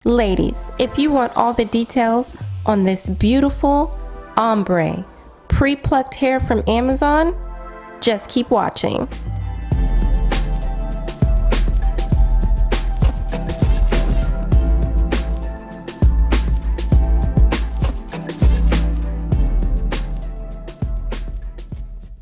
Ladies, if you want all the details on this beautiful ombre pre-plucked hair from Amazon, just keep watching.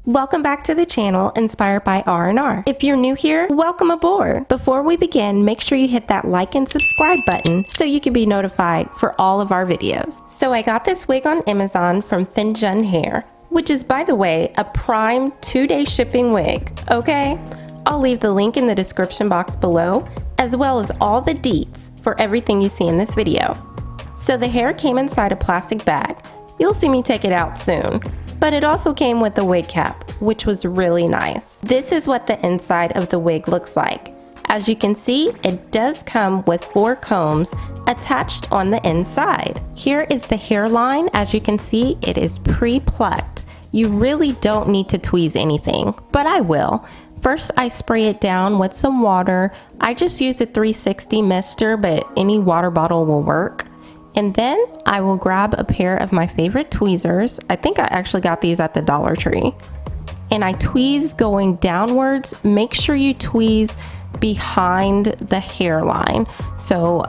Welcome back to the channel inspired by R&R. If you're new here, welcome aboard. Before we begin, make sure you hit that like and subscribe button so you can be notified for all of our videos. So I got this wig on Amazon from Finjun Hair, which is, by the way, a prime 2-day shipping wig, okay? I'll leave the link in the description box below, as well as all the deets for everything you see in this video. So the hair came inside a plastic bag. You'll see me take it out soon. But it also came with a wig cap, which was really nice. This is what the inside of the wig looks like. As you can see, it does come with 4 combs attached on the inside. Here is the hairline. As you can see, it is pre-plucked. You really don't need to tweeze anything, but I will. First, I spray it down with some water. I just use a 360 mister, but any water bottle will work. And then I will grab a pair of my favorite tweezers. I think I actually got these at the Dollar Tree. And I tweeze going downwards. Make sure you tweeze behind the hairline. So,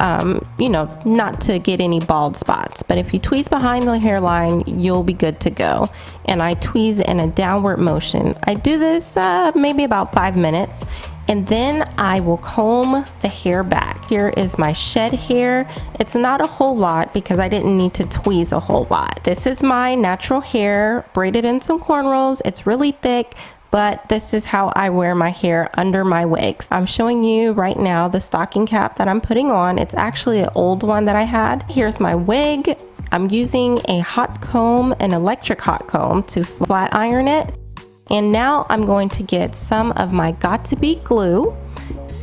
you know, not to get any bald spots. But if you tweeze behind the hairline, you'll be good to go. And I tweeze in a downward motion. I do this maybe about 5 minutes. And then I will comb the hair back. Here is my shed hair. It's not a whole lot because I didn't need to tweeze a whole lot. This is my natural hair, braided in some cornrows. It's really thick, but this is how I wear my hair under my wigs. I'm showing you right now the stocking cap that I'm putting on. It's actually an old one that I had. Here's my wig. I'm using a hot comb, an electric hot comb, to flat iron it. And now I'm going to get some of my Got2b glue.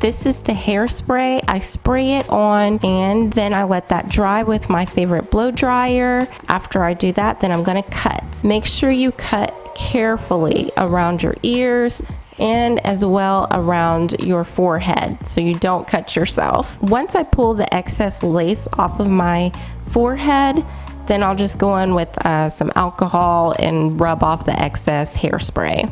This is the hairspray. I spray it on and then I let that dry with my favorite blow dryer. After I do that, then I'm gonna cut. Make sure you cut carefully around your ears and as well around your forehead so you don't cut yourself. Once I pull the excess lace off of my forehead, then I'll just go in with some alcohol and rub off the excess hairspray.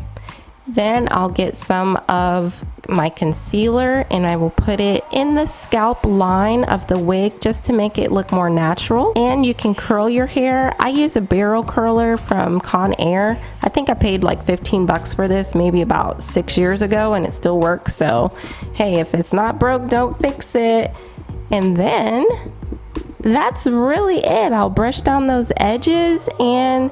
Then I'll get some of my concealer and I will put it in the scalp line of the wig just to make it look more natural. And you can curl your hair. I use a barrel curler from Conair. I think I paid like 15 bucks for this maybe about 6 years ago and it still works. So hey, if it's not broke, don't fix it. And then that's really it. I'll brush down those edges and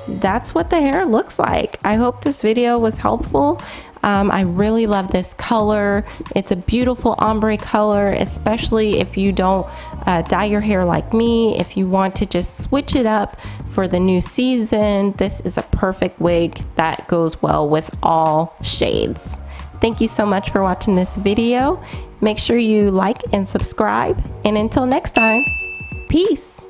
that's what the hair looks like. I hope this video was helpful. I really love this color. It's a beautiful ombre color, especially if you don't dye your hair like me. If you want to just switch it up for the new season, this is a perfect wig that goes well with all shades. Thank you so much for watching this video. Make sure you like and subscribe. And until next time, peace.